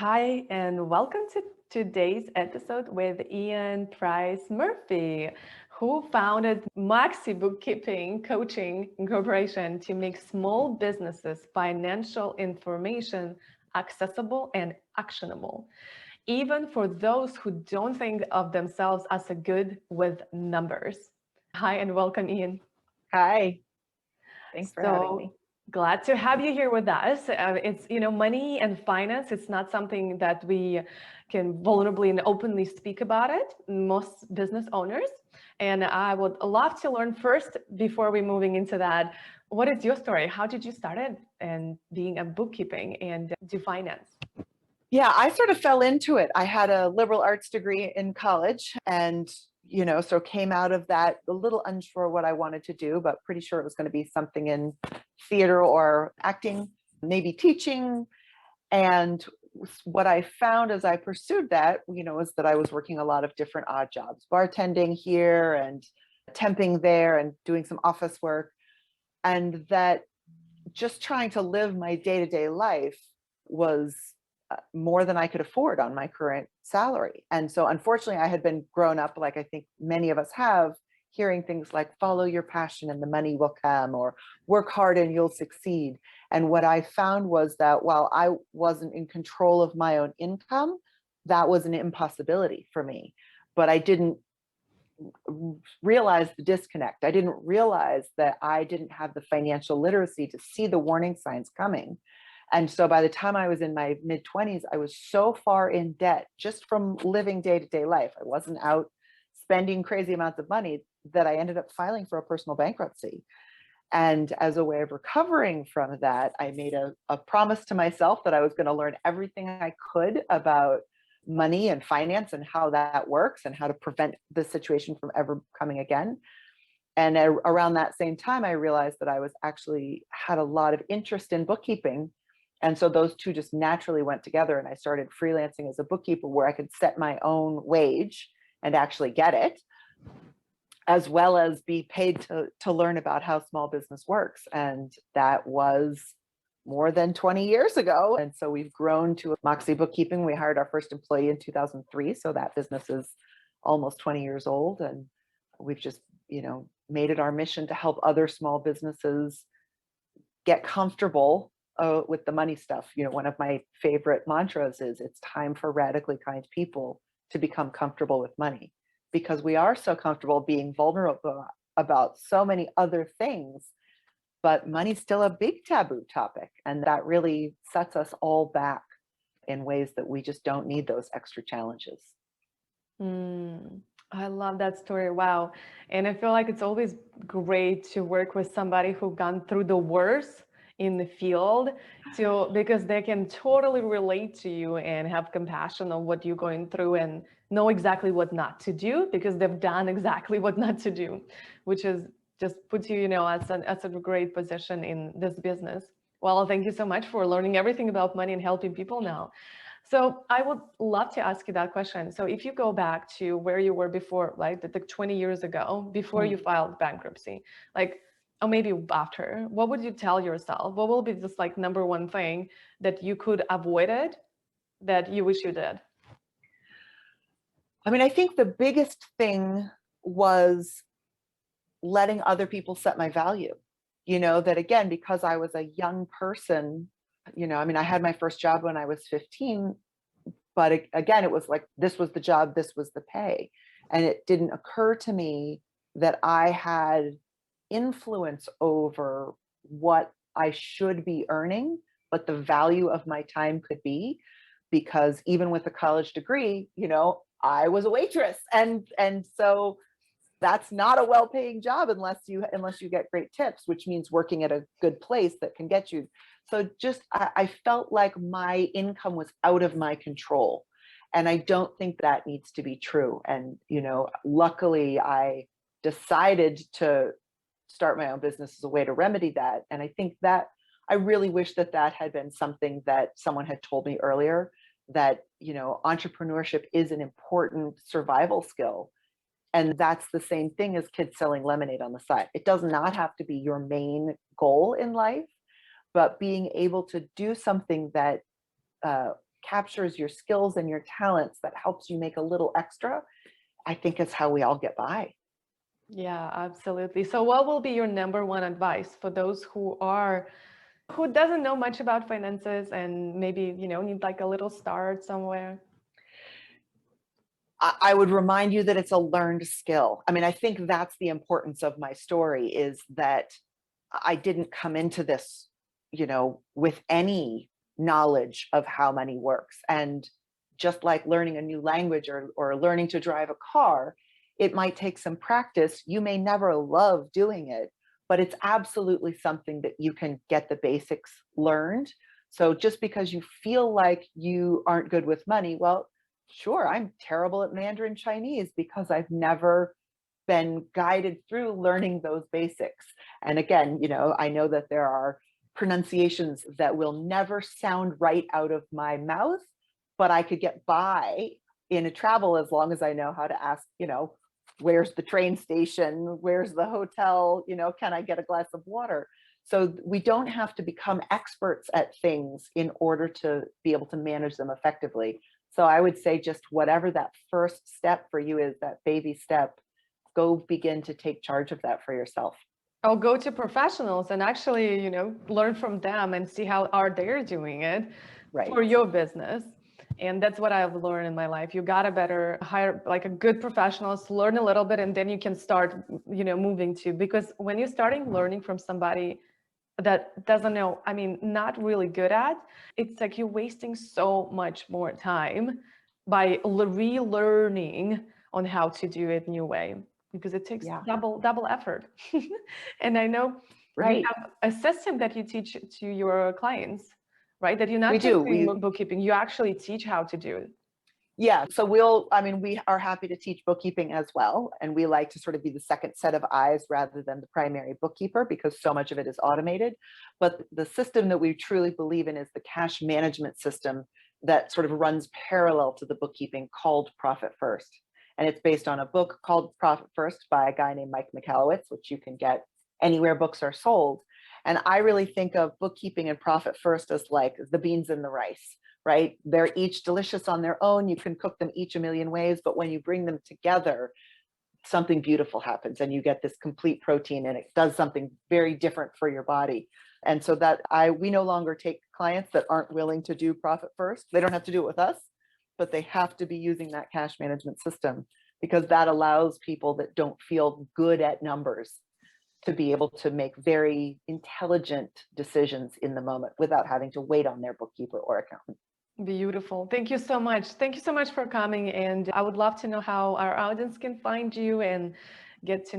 Hi, and welcome to today's episode with Ean Price Murphy, who founded Moxie Bookkeeping Coaching Incorporation to make small businesses financial information accessible and actionable, even for those who don't think of themselves as a good with numbers. Hi, and welcome, Ian. Hi, thanks for having me. So glad to have you here with us. It's, money and finance, it's not something that we can vulnerably and openly speak about it, most business owners. And I would love to learn first, before we moving into that, what is your story? How did you start it and being a bookkeeping and do finance? Yeah, I sort of fell into it. I had a liberal arts degree in college and, so came out of that a little unsure what I wanted to do, but pretty sure it was going to be something in theater or acting, maybe teaching. And what I found as I pursued that, was that I was working a lot of different odd jobs, bartending here and temping there and doing some office work. And that just trying to live my day-to-day life was more than I could afford on my current salary. And so unfortunately, I had been grown up, like I think many of us have, hearing things like follow your passion and the money will come, or work hard and you'll succeed. And what I found was that while I wasn't in control of my own income, that was an impossibility for me. But I didn't realize the disconnect. I didn't realize that I didn't have the financial literacy to see the warning signs coming. And so by the time I was in my mid 20s, I was so far in debt just from living day to day life. I wasn't out spending crazy amounts of money that I ended up filing for a personal bankruptcy. And as a way of recovering from that, I made a promise to myself that I was going to learn everything I could about money and finance and how that works and how to prevent the situation from ever coming again. And around that same time, I realized that I was actually had a lot of interest in bookkeeping. And so those two just naturally went together. And I started freelancing as a bookkeeper where I could set my own wage and actually get it, as well as be paid to learn about how small business works. And that was more than 20 years ago. And so we've grown to Moxie Bookkeeping. We hired our first employee in 2003. So that business is almost 20 years old. And we've just, made it our mission to help other small businesses get comfortable with the money stuff. One of my favorite mantras is it's time for radically kind people to become comfortable with money, because we are so comfortable being vulnerable about so many other things, but money's still a big taboo topic. And that really sets us all back in ways that we just don't need those extra challenges. I love that story. Wow. And I feel like it's always great to work with somebody who gone through the worst in the field because they can totally relate to you and have compassion on what you're going through and know exactly what not to do because they've done exactly what not to do, which is just puts you, as a great position in this business. Well, thank you so much for learning everything about money and helping people now. So I would love to ask you that question. So if you go back to where you were before, like the 20 years ago, before you filed bankruptcy, like, or maybe after, what would you tell yourself? What will be just like number one thing that you could avoid it that you wish you did? I mean, I think the biggest thing was letting other people set my value. That again, because I was a young person, I had my first job when I was 15, but again, it was like, this was the job, this was the pay. And it didn't occur to me that I had influence over what I should be earning, what the value of my time could be. Because even with a college degree, I was a waitress. And so that's not a well-paying job unless you get great tips, which means working at a good place that can get you. So just I felt like my income was out of my control. And I don't think that needs to be true. And, luckily I decided to start my own business as a way to remedy that. And I think that I really wish that had been something that someone had told me earlier, that, entrepreneurship is an important survival skill. And that's the same thing as kids selling lemonade on the side. It does not have to be your main goal in life, but being able to do something that captures your skills and your talents, that helps you make a little extra, I think is how we all get by. Yeah, absolutely. So what will be your number one advice for those who doesn't know much about finances and maybe, need like a little start somewhere? I would remind you that it's a learned skill. I mean, I think that's the importance of my story, is that I didn't come into this, with any knowledge of how money works. And just like learning a new language or learning to drive a car, it might take some practice. You may never love doing it, but it's absolutely something that you can get the basics learned. So just because you feel like you aren't good with money, well, sure, I'm terrible at Mandarin Chinese because I've never been guided through learning those basics. And again, I know that there are pronunciations that will never sound right out of my mouth, but I could get by in a travel as long as I know how to ask, where's the train station? Where's the hotel? Can I get a glass of water? So we don't have to become experts at things in order to be able to manage them effectively. So I would say just whatever that first step for you is, that baby step, go begin to take charge of that for yourself. I'll go to professionals and actually, learn from them and see how are they doing it Right. for your business. And that's what I've learned in my life. You gotta better hire like a good professionals, learn a little bit, and then you can start, moving to, because when you're starting learning from somebody that doesn't know, I mean, not really good at, it's like you're wasting so much more time by relearning on how to do it new way, because it takes Yeah. double effort. And I know you Right. have a system that you teach to your clients, right? That you're We not just do. doing bookkeeping, you actually teach how to do it. Yeah. So we are happy to teach bookkeeping as well. And we like to sort of be the second set of eyes rather than the primary bookkeeper, because so much of it is automated. But the system that we truly believe in is the cash management system that sort of runs parallel to the bookkeeping, called Profit First. And it's based on a book called Profit First by a guy named Mike Michalowicz, which you can get anywhere books are sold. And I really think of bookkeeping and Profit First as like the beans and the rice, right? They're each delicious on their own. You can cook them each a million ways, but when you bring them together, something beautiful happens and you get this complete protein, and it does something very different for your body. And so we no longer take clients that aren't willing to do Profit First. They don't have to do it with us, but they have to be using that cash management system, because that allows people that don't feel good at numbers to be able to make very intelligent decisions in the moment without having to wait on their bookkeeper or accountant. Beautiful. Thank you so much. Thank you so much for coming. And I would love to know how our audience can find you and get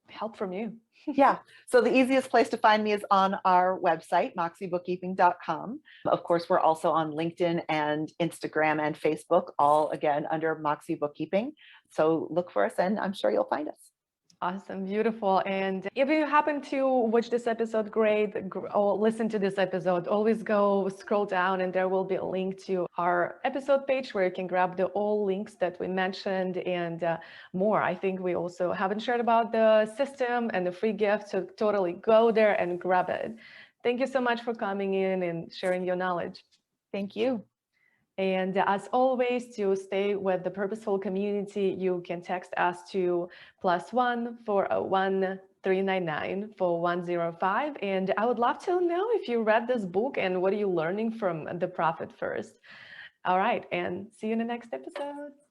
help from you. Yeah. So the easiest place to find me is on our website, moxiebookkeeping.com. Of course, we're also on LinkedIn and Instagram and Facebook, all again under Moxie Bookkeeping. So look for us and I'm sure you'll find us. Awesome, beautiful. And if you happen to watch this episode, great, or listen to this episode, always go scroll down and there will be a link to our episode page where you can grab all links that we mentioned and more. I think we also haven't shared about the system and the free gift, so totally go there and grab it. Thank you so much for coming in and sharing your knowledge. Thank you. And as always, to stay with the purposeful community, you can text us to +1 401 399 4105. And I would love to know if you read this book and what are you learning from the Profit First. All right, and see you in the next episode.